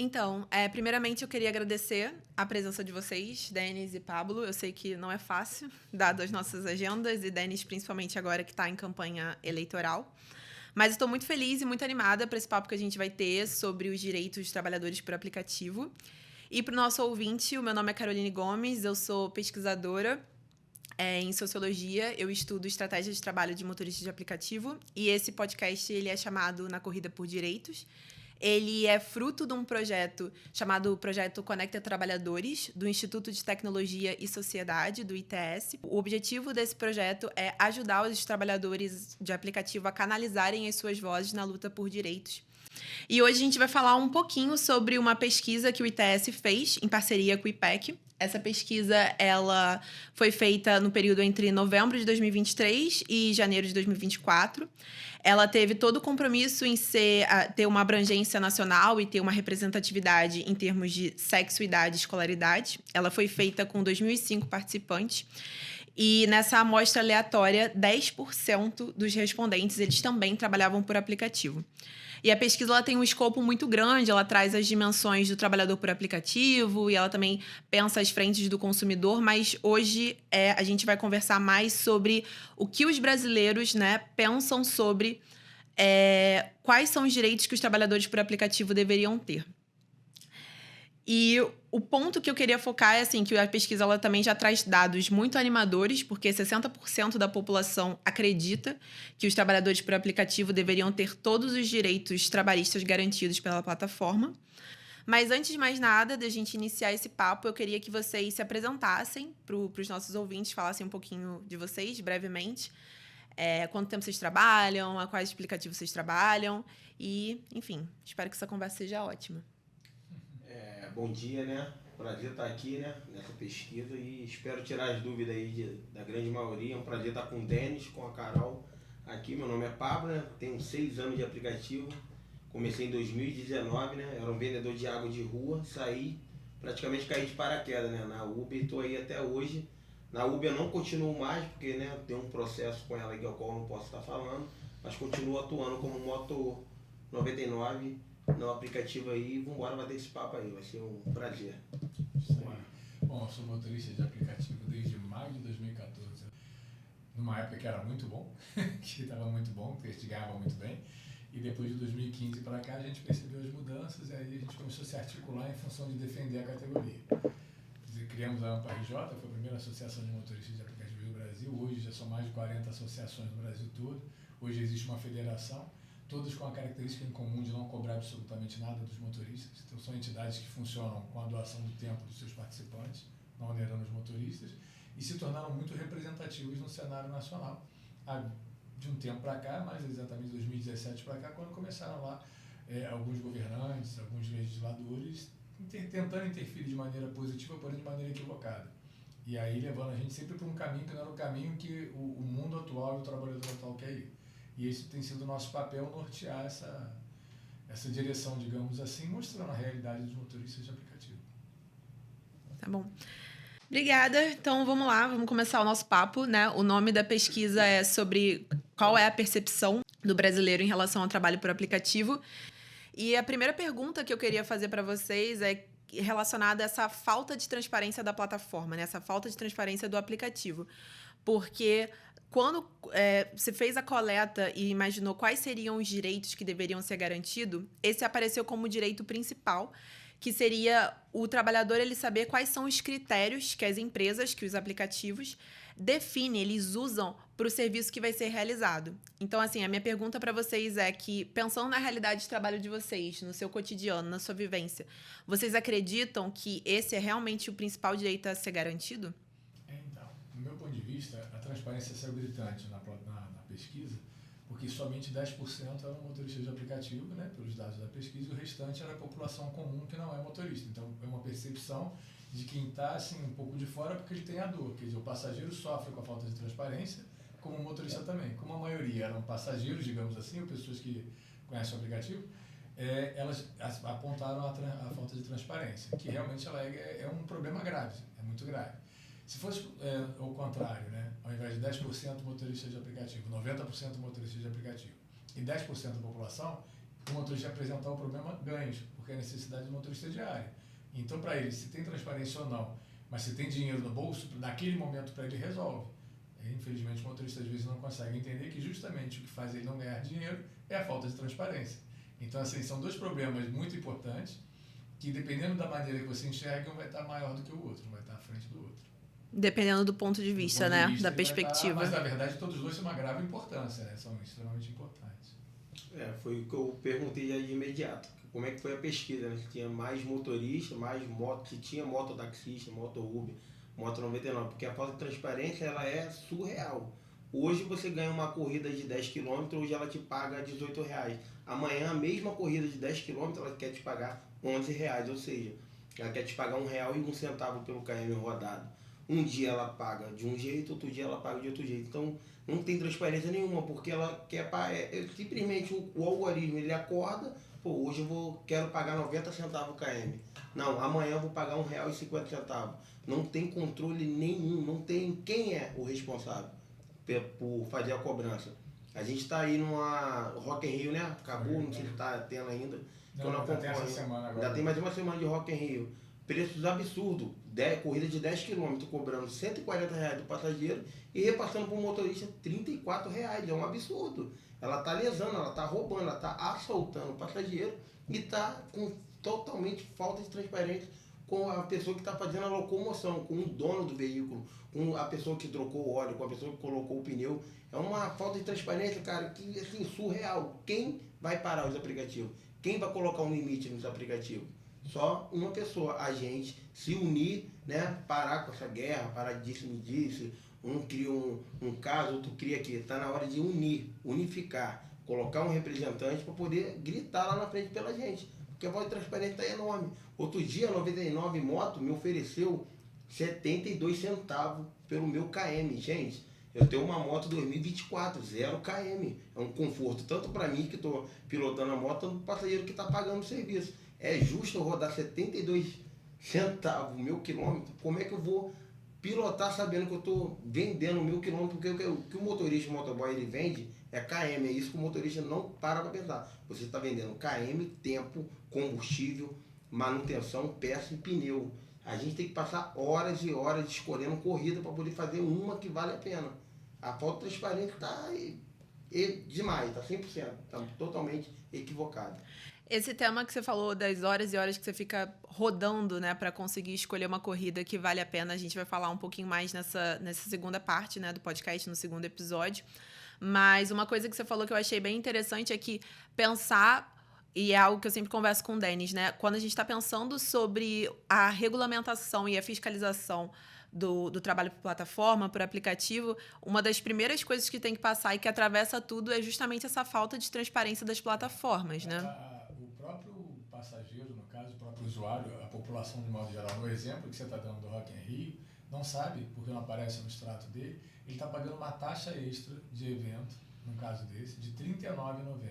Então, primeiramente eu queria agradecer a presença de vocês, Denis e Pablo. Eu sei que não é fácil, dado as nossas agendas, e Denis principalmente agora que está em campanha eleitoral. Mas estou muito feliz e muito animada para esse papo que a gente vai ter sobre os direitos dos trabalhadores por aplicativo. E para o nosso ouvinte, o meu nome é Caroline Gomes, eu sou pesquisadora em Sociologia, eu estudo estratégia de trabalho de motorista de aplicativo, e esse podcast ele é chamado Na Corrida por Direitos. Ele é fruto de um projeto chamado Projeto Conecta Trabalhadores, do Instituto de Tecnologia e Sociedade, do ITS. O objetivo desse projeto é ajudar os trabalhadores de aplicativo a canalizarem as suas vozes na luta por direitos. E hoje a gente vai falar um pouquinho sobre uma pesquisa que o ITS fez em parceria com o IPEC. Essa pesquisa ela foi feita no período entre novembro de 2023 e janeiro de 2024. Ela teve todo o compromisso em ter uma abrangência nacional e ter uma representatividade em termos de sexo, idade e escolaridade. Ela foi feita com 2.005 participantes. E nessa amostra aleatória, 10% dos respondentes eles também trabalhavam por aplicativo. E a pesquisa ela tem um escopo muito grande, ela traz as dimensões do trabalhador por aplicativo e ela também pensa as frentes do consumidor, mas hoje a gente vai conversar mais sobre o que os brasileiros pensam sobre quais são os direitos que os trabalhadores por aplicativo deveriam ter. E o ponto que eu queria focar é assim, que a pesquisa ela também já traz dados muito animadores, porque 60% da população acredita que os trabalhadores por aplicativo deveriam ter todos os direitos trabalhistas garantidos pela plataforma. Mas antes de mais nada, da gente iniciar esse papo, eu queria que vocês se apresentassem para os nossos ouvintes, falassem um pouquinho de vocês, brevemente. Quanto tempo vocês trabalham, a quais aplicativos vocês trabalham e, enfim, espero que essa conversa seja ótima. Bom dia, né? Prazer estar aqui, né? Nessa pesquisa e espero tirar as dúvidas aí da grande maioria. É um prazer estar com o Denis, com a Carol aqui. Meu nome é Pablo, né? Tenho 6 anos de aplicativo. Comecei em 2019, né? Era um vendedor de água de rua. Saí, praticamente caí de paraquedas, né? Na Uber e estou aí até hoje. Na Uber eu não continuo mais, porque né, tem um processo com ela aqui ao qual eu não posso estar falando, mas continuo atuando como moto 99 no aplicativo aí. Vambora bater esse papo aí, vai ser um prazer. Bom, eu sou motorista de aplicativo desde maio de 2014. Numa época que era muito bom, que estava muito bom, que a gente ganhava muito bem. E depois de 2015 para cá a gente percebeu as mudanças e aí a gente começou a se articular em função de defender a categoria. Criamos a AMPA RJ, foi a primeira associação de motoristas de aplicativo do Brasil. Hoje já são mais de 40 associações no Brasil todo. Hoje existe uma federação, todas com a característica em comum de não cobrar absolutamente nada dos motoristas. Então são entidades que funcionam com a doação do tempo dos seus participantes, não onerando os motoristas, e se tornaram muito representativos no cenário nacional. De um tempo para cá, mais exatamente 2017 para cá, quando começaram lá alguns governantes, alguns legisladores tentando interferir de maneira positiva, porém de maneira equivocada. E aí levando a gente sempre para um caminho que não era o caminho que o mundo atual e o trabalhador atual quer ir. E esse tem sido o nosso papel, nortear essa direção, digamos assim, mostrando a realidade dos motoristas de aplicativo. Tá bom. Obrigada. Então, vamos lá, vamos começar o nosso papo, né? O nome da pesquisa é sobre qual é a percepção do brasileiro em relação ao trabalho por aplicativo. E a primeira pergunta que eu queria fazer para vocês é relacionada a essa falta de transparência da plataforma, né? Essa falta de transparência do aplicativo. Porque quando você fez a coleta e imaginou quais seriam os direitos que deveriam ser garantidos, esse apareceu como o direito principal, que seria o trabalhador ele saber quais são os critérios que as empresas, que os aplicativos definem, eles usam para o serviço que vai ser realizado. Então, assim, a minha pergunta para vocês é que, pensando na realidade de trabalho de vocês, no seu cotidiano, na sua vivência, vocês acreditam que esse é realmente o principal direito a ser garantido? Então, do meu ponto de vista, a transparência saiu gritante na pesquisa, porque somente 10% eram motoristas de aplicativo, né, pelos dados da pesquisa, e o restante era a população comum que não é motorista. Então, é uma percepção de quem está assim, um pouco de fora porque ele tem a dor. Quer dizer, o passageiro sofre com a falta de transparência, como o motorista também. Como a maioria eram passageiros, digamos assim, ou pessoas que conhecem o aplicativo, elas apontaram a falta de transparência, que realmente ela é um problema grave, é muito grave. Se fosse o contrário, né? Ao invés de 10% motoristas de aplicativo, 90% motoristas de aplicativo e 10% da população, o motorista apresentar o problema, ganhos, porque é a necessidade do motorista diária. Então, para ele, se tem transparência ou não, mas se tem dinheiro no bolso, naquele momento para ele resolve. Infelizmente, o motorista às vezes não consegue entender que justamente o que faz ele não ganhar dinheiro é a falta de transparência. Então, assim, são dois problemas muito importantes que, dependendo da maneira que você enxerga, um vai estar maior do que o outro, um vai estar à frente do outro. Dependendo do ponto de vista, né? Da perspectiva. Mas, na verdade, todos os dois têm uma grave importância, né? São extremamente importantes. Foi o que eu perguntei já de imediato. Como é que foi a pesquisa, né? Se tinha mais motorista, mais moto, se tinha mototaxista, moto Uber, moto 99, porque a falta de transparência, ela é surreal. Hoje você ganha uma corrida de 10 km, hoje ela te paga R$18. Amanhã a mesma corrida de 10 km, ela quer te pagar R$11, ou seja, ela quer te pagar R$1,01 pelo km rodado. Um dia ela paga de um jeito, outro dia ela paga de outro jeito. Então não tem transparência nenhuma, porque ela quer simplesmente o algoritmo, ele acorda, pô, hoje quero pagar 90 centavos o km. Não, amanhã eu vou pagar R$1,50. Não tem controle nenhum, não tem quem é o responsável por fazer a cobrança. A gente está aí numa Rock in Rio, né? Acabou, não sei se está tendo ainda. Não, tem essa semana agora. Já tem mais uma semana de Rock in Rio. Preços absurdos. Corrida de 10 km, cobrando R$140 do passageiro e repassando para o motorista R$34. É um absurdo. Ela está lesando, ela está roubando, ela está assaltando o passageiro e está com totalmente falta de transparência com a pessoa que está fazendo a locomoção, com o dono do veículo, com a pessoa que trocou o óleo, com a pessoa que colocou o pneu. É uma falta de transparência, cara, que assim, surreal. Quem vai parar os aplicativos? Quem vai colocar um limite nos aplicativos? Só uma pessoa, a gente se unir, né? Parar com essa guerra, parar de disse-me-disse. Um cria um caso, outro cria aqui. Está na hora de unificar, colocar um representante para poder gritar lá na frente pela gente. Porque a voz de transparência está enorme. Outro dia, a 99 Moto me ofereceu 72 centavos pelo meu KM. Gente, eu tenho uma moto 2024, 0 km. É um conforto tanto para mim que estou pilotando a moto, quanto para o passageiro que está pagando o serviço. É justo eu rodar 72 centavos o meu quilômetro? Como é que eu vou pilotar sabendo que eu estou vendendo o meu quilômetro? Porque o que o motorista, o motoboy, ele vende é KM. É isso que o motorista não para pensar. Você está vendendo KM, tempo, combustível, manutenção, peça e pneu. A gente tem que passar horas e horas escolhendo corrida para poder fazer uma que vale a pena. A falta de transparência está demais, está 100%, está totalmente equivocado. Esse tema que você falou das horas e horas que você fica rodando, né, para conseguir escolher uma corrida que vale a pena, a gente vai falar um pouquinho mais nessa segunda parte, né, do podcast, no segundo episódio. Mas uma coisa que você falou que eu achei bem interessante é que pensar, e é algo que eu sempre converso com o Denis, né, quando a gente está pensando sobre a regulamentação e a fiscalização do trabalho por plataforma, por aplicativo, uma das primeiras coisas que tem que passar e que atravessa tudo é justamente essa falta de transparência das plataformas, né? O próprio passageiro, no caso, o próprio usuário, a população de modo geral, no exemplo que você está dando do Rock in Rio, não sabe, porque não aparece no extrato dele, ele está pagando uma taxa extra de evento, no caso desse, de R$ 39,90.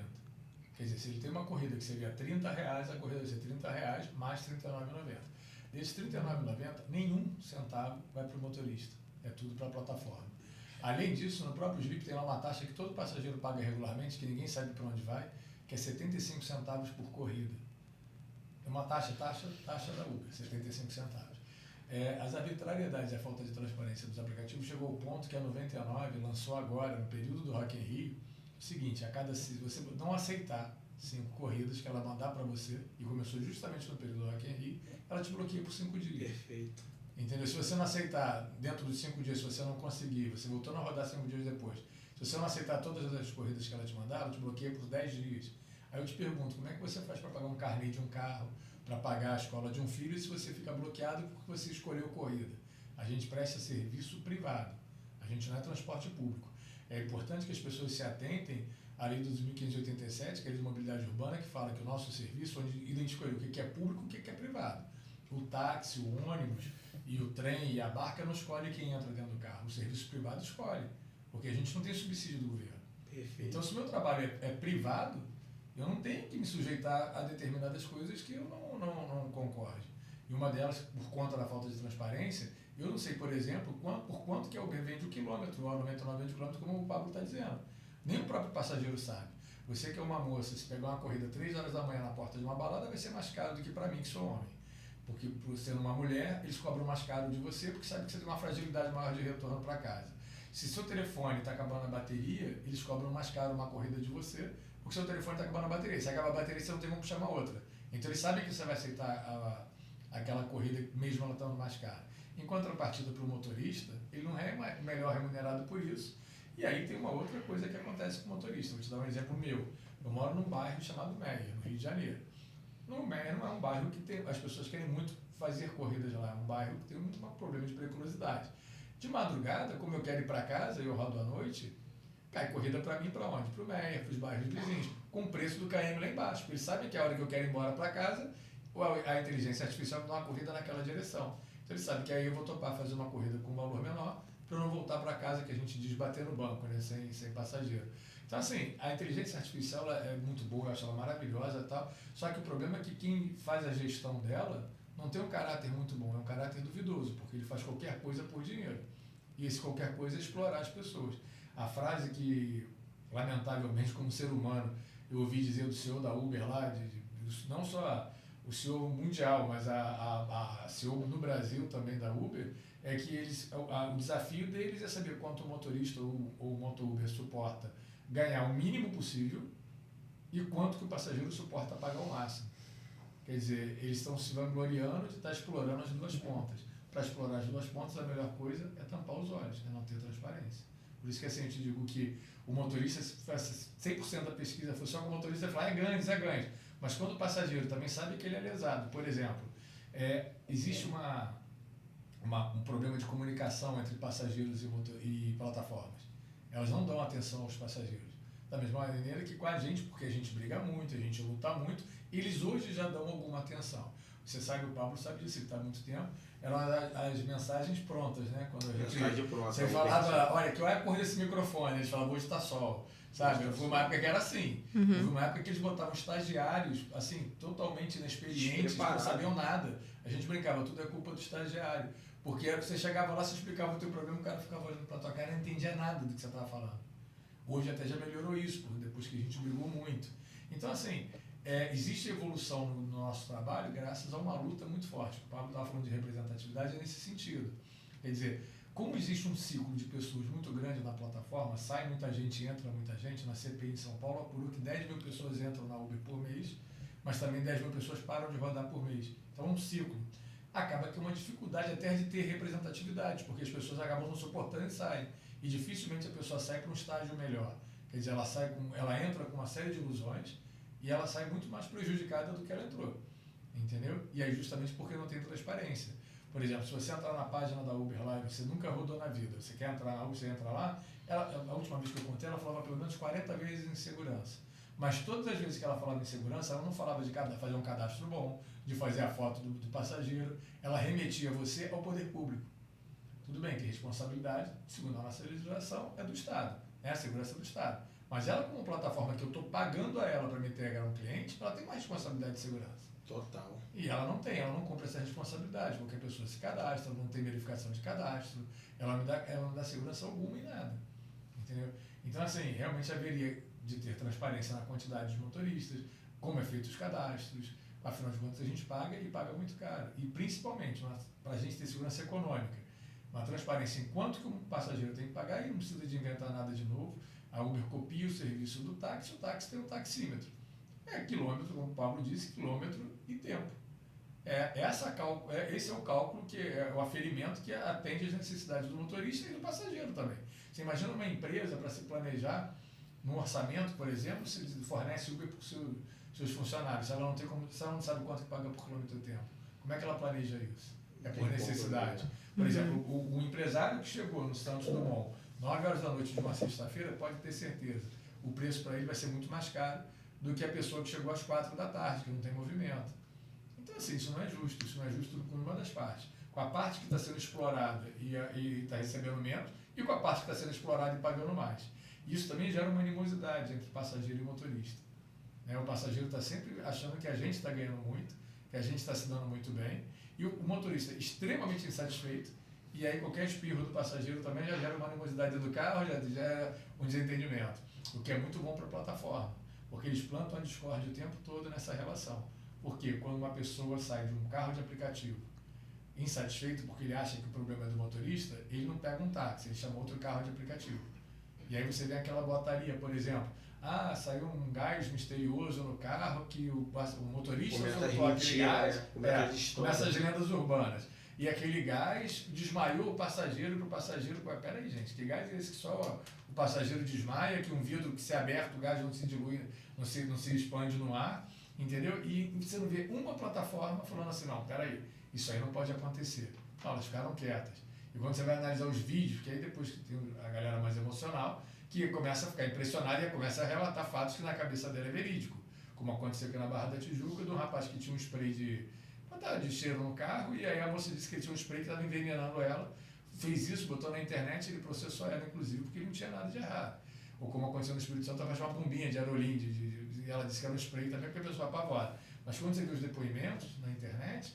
Quer dizer, se ele tem uma corrida que seria R$30, a corrida vai ser R$30 mais R$ 39,90. Desses R$ 39,90, nenhum centavo vai para o motorista. É tudo para a plataforma. Além disso, no próprio SBIP tem lá uma taxa que todo passageiro paga regularmente, que ninguém sabe para onde vai, que é 75 centavos por corrida. É uma taxa da Uber, 75 centavos. As arbitrariedades e a falta de transparência dos aplicativos chegou ao ponto que a 99 lançou agora, no período do Rock in Rio, o seguinte: se você não aceitar 5 corridas que ela mandar para você, e começou justamente no período do Rock in Rio, ela te bloqueia por 5 dias. Perfeito. Entendeu? Se você não aceitar dentro dos 5 dias, se você não conseguir, você voltou a rodar 5 dias depois, se você não aceitar todas as corridas que ela te mandar, ela te bloqueia por 10 dias. Aí eu te pergunto, como é que você faz para pagar um carnê de um carro, para pagar a escola de um filho, se você fica bloqueado porque você escolheu corrida? A gente presta serviço privado, a gente não é transporte público. É importante que as pessoas se atentem à lei dos 1587, que é a lei de mobilidade urbana, que fala que o nosso serviço, onde identifica o que é público e o que é privado. O táxi, o ônibus e o trem e a barca não escolhe quem entra dentro do carro, o serviço privado escolhe, porque a gente não tem subsídio do governo. Perfeito. Então, se o meu trabalho é privado, eu não tenho que me sujeitar a determinadas coisas que eu não concorde. E uma delas, por conta da falta de transparência, eu não sei, por exemplo, por quanto que a Uber vende o quilômetro, ou 99 de quilômetro, como o Pablo está dizendo. Nem o próprio passageiro sabe. Você que é uma moça, se pegar uma corrida 3 horas da manhã na porta de uma balada, vai ser mais caro do que para mim, que sou homem. Porque, por ser uma mulher, eles cobram mais caro de você, porque sabem que você tem uma fragilidade maior de retorno para casa. Se seu telefone está acabando a bateria, eles cobram mais caro uma corrida de você, porque seu telefone está acabando a bateria. Se acaba a bateria, você não tem como chamar outra. Então, eles sabem que você vai aceitar aquela corrida, mesmo ela estando mais cara. Em contrapartida para o motorista, ele não é melhor remunerado por isso. E aí tem uma outra coisa que acontece com o motorista. Vou te dar um exemplo meu. Eu moro num bairro chamado Meia, no Rio de Janeiro. No Meia não é um bairro que tem, as pessoas querem muito fazer corridas lá. É um bairro que tem um problema de periculosidade. De madrugada, como eu quero ir para casa e eu rodo à noite, cai corrida para mim para onde? Para o Meia, para os bairros vizinhos, com o preço do KM lá embaixo. Porque eles sabem que a hora que eu quero ir embora para casa, a inteligência artificial me dá uma corrida naquela direção. Então eles sabem que aí eu vou topar fazer uma corrida com um valor menor para eu não voltar para casa, que a gente diz bater no banco, né? sem passageiro. Então, assim, a inteligência artificial ela é muito boa, eu acho ela maravilhosa e tal, só que o problema é que quem faz a gestão dela não tem um caráter muito bom, é um caráter duvidoso, porque ele faz qualquer coisa por dinheiro. E esse qualquer coisa é explorar as pessoas. A frase que, lamentavelmente, como ser humano, eu ouvi dizer do CEO da Uber lá, não só o CEO mundial, mas a CEO no Brasil também da Uber, é que o desafio deles é saber quanto o motorista ou o moto-Uber suporta ganhar o mínimo possível e quanto que o passageiro suporta pagar o máximo. Quer dizer, eles estão se vangloriando de estar explorando as duas pontas. Para explorar as duas pontas, a melhor coisa é tampar os olhos, é não ter transparência. Por isso que assim, eu te digo que o motorista, se 100% da pesquisa for só com o motorista, vai falar, é ganho. Mas quando o passageiro também sabe que ele é lesado, por exemplo, existe um problema de comunicação entre passageiros e plataformas. Elas não dão atenção aos passageiros. Da mesma maneira que com a gente, porque a gente briga muito, a gente luta muito, eles hoje já dão alguma atenção. Você sabe, o Pablo sabe disso, ele está há muito tempo, eram as mensagens prontas, né? Quando a gente, você falava, olha, que hora correr esse microfone? Eles falavam, hoje está sol. Sabe? Foi uma época que era assim. Foi uma época que eles botavam estagiários, assim, totalmente inexperientes, que não sabiam nada. A gente brincava, tudo é culpa do estagiário. Porque você chegava lá, você explicava o teu problema, o cara ficava olhando pra tua cara e não entendia nada do que você estava falando. Hoje até já melhorou isso, depois que a gente brigou muito. Então, assim, existe evolução no nosso trabalho graças a uma luta muito forte. O Pablo estava falando de representatividade nesse sentido. Quer dizer, como existe um ciclo de pessoas muito grande na plataforma, sai muita gente, entra muita gente, na CPI de São Paulo apurou que 10 mil pessoas entram na Uber por mês, mas também 10 mil pessoas param de rodar por mês. Então é um ciclo. Acaba que é uma dificuldade até de ter representatividade, porque as pessoas acabam não suportando e saem. E dificilmente a pessoa sai para um estágio melhor. Quer dizer, ela entra com uma série de ilusões e ela sai muito mais prejudicada do que ela entrou. Entendeu? E aí justamente porque não tem transparência. Por exemplo, se você entrar na página da Uber lá e você nunca rodou na vida, você quer entrar na Uber, você entra lá, a última vez que eu contei, ela falava pelo menos 40 vezes em segurança. Mas todas as vezes que ela falava em segurança, ela não falava de fazer um cadastro bom, de fazer a foto do passageiro, ela remetia você ao poder público. Tudo bem que a responsabilidade, segundo a nossa legislação, é do Estado, é a segurança do Estado. Mas ela, como plataforma que eu estou pagando a ela para me entregar um cliente, ela tem uma responsabilidade de segurança. Total. E ela não cumpre essa responsabilidade. Qualquer pessoa se cadastra, não tem verificação de cadastro, ela não dá segurança alguma em nada. Entendeu? Então, assim, realmente haveria de ter transparência na quantidade de motoristas, como é feito os cadastros, afinal de contas a gente paga e paga muito caro. E principalmente, para a gente ter segurança econômica, uma transparência em quanto que um passageiro tem que pagar e não precisa de inventar nada de novo. A Uber copia o serviço do táxi, o táxi tem um taxímetro. Quilômetro, como o Pablo disse, quilômetro e tempo. Esse é o cálculo, que é o aferimento que atende às necessidades do motorista e do passageiro também. Você imagina uma empresa para se planejar no orçamento, por exemplo, se fornece Uber para os seus funcionários, se ela não sabe quanto que paga por quilômetro e tempo. Como é que ela planeja isso? É por necessidade. Por exemplo, o empresário que chegou no Santos Dumont 9 horas da noite de uma sexta-feira, pode ter certeza, o preço para ele vai ser muito mais caro do que a pessoa que chegou às 4 da tarde, que não tem movimento. Então, assim, isso não é justo com uma das partes. Com a parte que está sendo explorada e está recebendo menos, e com a parte que está sendo explorada e pagando mais. Isso também gera uma animosidade entre passageiro e motorista. O passageiro está sempre achando que a gente está ganhando muito, que a gente está se dando muito bem, e o motorista extremamente insatisfeito, e aí qualquer espirro do passageiro também já gera uma animosidade do carro, já gera um desentendimento, o que é muito bom para a plataforma. Porque eles plantam a discórdia o tempo todo nessa relação. Porque quando uma pessoa sai de um carro de aplicativo insatisfeito porque ele acha que o problema é do motorista, ele não pega um táxi, ele chama outro carro de aplicativo. E aí você vê aquela botaria, por exemplo, saiu um gás misterioso no carro que o motorista soltou aquele gás, começa as lendas urbanas. E aquele gás desmaiou o passageiro para o passageiro. Peraí, gente, que gás é esse que só o passageiro desmaia, que um vidro que se aberto, o gás não se dilui, não se expande no ar, entendeu? E você não vê uma plataforma falando assim, não, peraí, isso aí não pode acontecer. Não, elas ficaram quietas. E quando você vai analisar os vídeos, que aí depois que tem a galera mais emocional, que começa a ficar impressionada e começa a relatar fatos que na cabeça dela é verídico. Como aconteceu aqui na Barra da Tijuca, de um rapaz que tinha um spray de cheiro no carro, e aí a moça disse que ele tinha um spray que estava envenenando ela, fez isso, botou na internet e ele processou ela, inclusive, porque não tinha nada de errado. Ou como aconteceu no Espírito Santo, estava uma bombinha de aerolim, e ela disse que era um spray também, porque a pessoa apavora. Mas quando você vê os depoimentos na internet,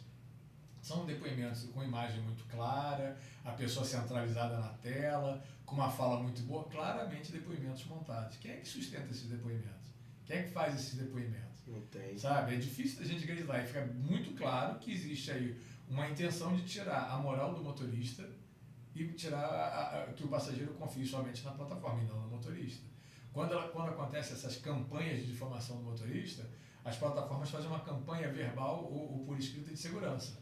são depoimentos com imagem muito clara, a pessoa centralizada na tela, com uma fala muito boa, claramente depoimentos montados. Quem é que sustenta esses depoimentos? Quem é que faz esses depoimentos? Não tem. Sabe? É difícil da gente acreditar. E fica muito claro que existe aí uma intenção de tirar a moral do motorista e tirar que o passageiro confie somente na plataforma e não no motorista. Quando acontecem essas campanhas de difamação do motorista, as plataformas fazem uma campanha verbal ou por escrita de segurança.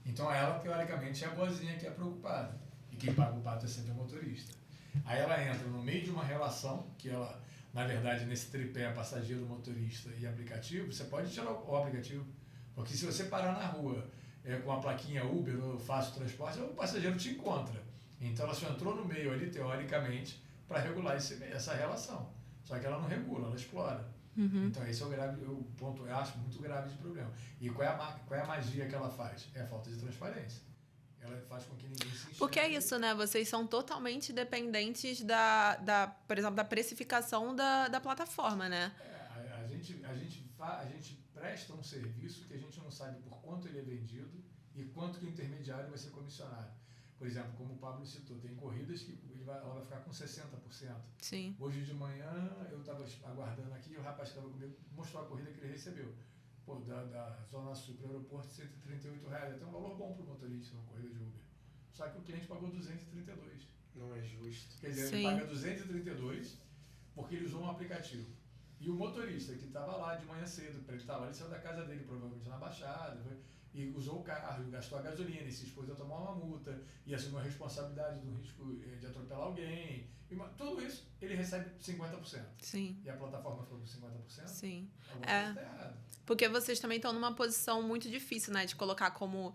Então ela, teoricamente, é a boazinha que é preocupada. E quem paga o pato é sempre o motorista. Aí ela entra no meio de uma relação, que ela, na verdade, nesse tripé passageiro, motorista e aplicativo, você pode tirar o aplicativo. Porque se você parar na rua com a plaquinha Uber ou Fácil Transporte, o passageiro te encontra. Então ela só entrou no meio ali, teoricamente, para regular essa relação. Só que ela não regula, ela explora. Uhum. Então esse é o ponto, eu acho, muito grave de problema. E qual é a magia que ela faz? É a falta de transparência. Ela faz com que ninguém se enxergue. Porque é isso, né? Vocês são totalmente dependentes por exemplo, da precificação da plataforma, né? A gente presta um serviço que a gente não sabe por quanto ele é vendido e quanto que o intermediário vai ser comissionado. Por exemplo, como o Pablo citou, tem corridas que ela vai ficar com 60%. Sim. Hoje de manhã eu estava aguardando aqui e o rapaz que estava comigo mostrou a corrida que ele recebeu. Pô, da Zona Sul para o aeroporto, R$138. Até um valor bom para o motorista uma corrida de Uber. Só que o cliente pagou 232. Não é justo. Quer dizer, ele paga 232 porque ele usou um aplicativo. E o motorista que estava lá de manhã cedo, ele estava ali, saiu da casa dele, provavelmente na Baixada, e usou o carro, gastou a gasolina, e se expôs a tomar uma multa, e assumiu a responsabilidade do risco de atropelar alguém. Tudo isso, ele recebe 50%. Sim. E a plataforma falou 50%? Sim. Alguma coisa está errada. Porque vocês também estão numa posição muito difícil, né? De colocar como...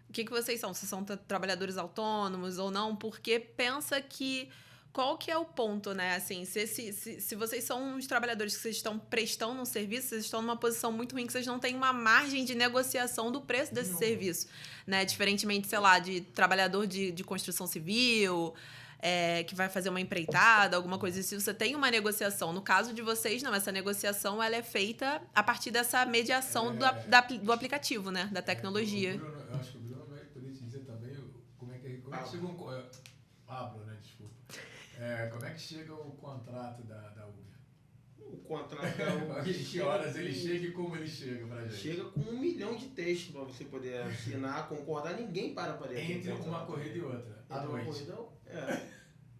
O que vocês são? Se são trabalhadores autônomos ou não? Porque pensa que... Qual que é o ponto, né? Assim, se vocês são uns trabalhadores que vocês estão prestando um serviço, vocês estão numa posição muito ruim, que vocês não têm uma margem de negociação do preço desse serviço, né? Diferentemente, sei lá, de trabalhador de construção civil, que vai fazer uma empreitada, alguma coisa assim. Você tem uma negociação. No caso de vocês, não. Essa negociação, ela é feita a partir dessa mediação do aplicativo, né? Da tecnologia. Eu acho que o Bruno vai poder te dizer também como é que chega um... Pablo, né? Desculpa. Como é que chega o contrato da Uber? O contrato da Uber... Que horas ele chega e como ele chega pra gente? Chega com 1 milhão de textos para você poder assinar, concordar, ninguém para ler. Entre uma corrida e outra, à noite.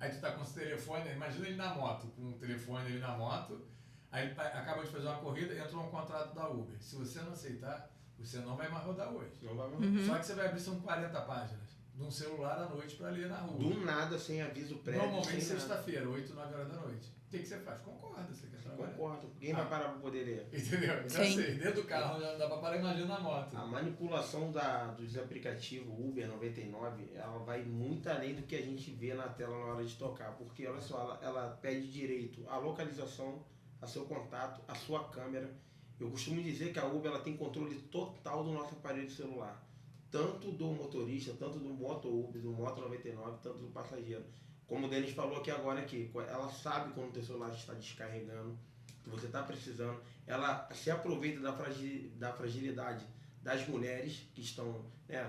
Aí tu tá com o telefone, imagina ele na moto, com o telefone ali na moto, aí ele acaba de fazer uma corrida, entrou um contrato da Uber. Se você não aceitar, você não vai mais rodar hoje. Não vai mais rodar. Só que você vai abrir, são 40 páginas. De um celular à noite para ler na rua. Do nada, sem aviso prévio. Normalmente sexta-feira, 8, 9 horas da noite. O que você faz? Concorda, você quer trabalhar? Concordo. Ninguém vai parar para poder ler. Entendeu? Já sei, dentro do carro já não dá para parar, imagina na moto. A manipulação dos aplicativos Uber 99, ela vai muito além do que a gente vê na tela na hora de tocar. Porque, olha só, ela pede direito à localização, a seu contato, a sua câmera. Eu costumo dizer que a Uber ela tem controle total do nosso aparelho celular. Tanto do motorista, tanto do Moto Uber, do Moto 99, tanto do passageiro. Como o Denis falou aqui agora, ela sabe quando o teu celular está descarregando, que você está precisando. Ela se aproveita da fragilidade das mulheres que estão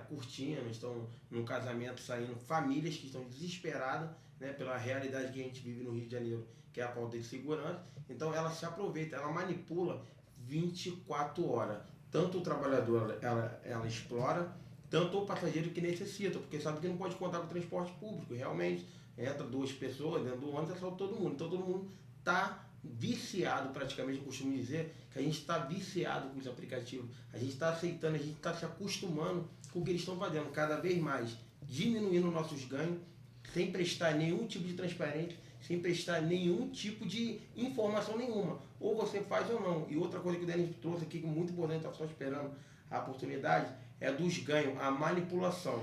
curtindo, estão no casamento, saindo, famílias que estão desesperadas pela realidade que a gente vive no Rio de Janeiro, que é a falta de segurança. Então ela se aproveita, ela manipula 24 horas. Tanto o trabalhador ela explora, tanto o passageiro que necessita, porque sabe que não pode contar com o transporte público. Realmente, entra 2 pessoas dentro do ônibus, é só todo mundo. Então todo mundo está viciado, praticamente, eu costumo dizer que a gente está viciado com os aplicativos. A gente está aceitando, a gente está se acostumando com o que eles estão fazendo, cada vez mais diminuindo nossos ganhos, sem prestar nenhum tipo de transparência, sem prestar nenhum tipo de informação nenhuma. Ou você faz ou não. E outra coisa que o Denis trouxe aqui, que é muito importante, está só esperando a oportunidade, é dos ganhos, a manipulação.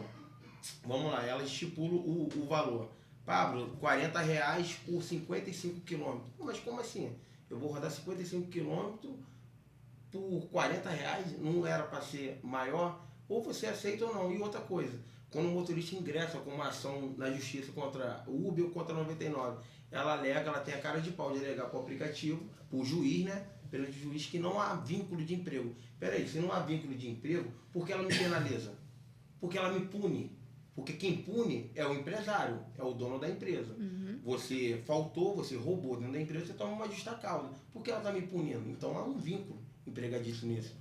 Vamos lá, ela estipula o valor. Pablo, R$40 por 55 quilômetros. Mas como assim? Eu vou rodar 55 quilômetros por R$40? Não era para ser maior? Ou você aceita ou não. E outra coisa, quando o motorista ingressa com uma ação na justiça contra o Uber ou contra a 99, ela alega, ela tem a cara de pau de alegar para o aplicativo, para o juiz, né? Perante o juiz, que não há vínculo de emprego. Peraí, se não há vínculo de emprego, por que ela me penaliza? Porque ela me pune. Porque quem pune é o empresário, é o dono da empresa. Você faltou, você roubou dentro da empresa, você toma uma justa causa. Por que ela está me punindo? Então há um vínculo empregadício nisso.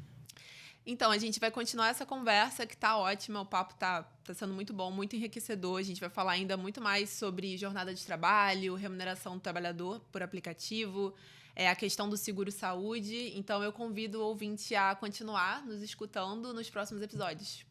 Então, a gente vai continuar essa conversa que tá ótima, o papo tá sendo muito bom, muito enriquecedor. A gente vai falar ainda muito mais sobre jornada de trabalho, remuneração do trabalhador por aplicativo, a questão do seguro-saúde. Então, eu convido o ouvinte a continuar nos escutando nos próximos episódios.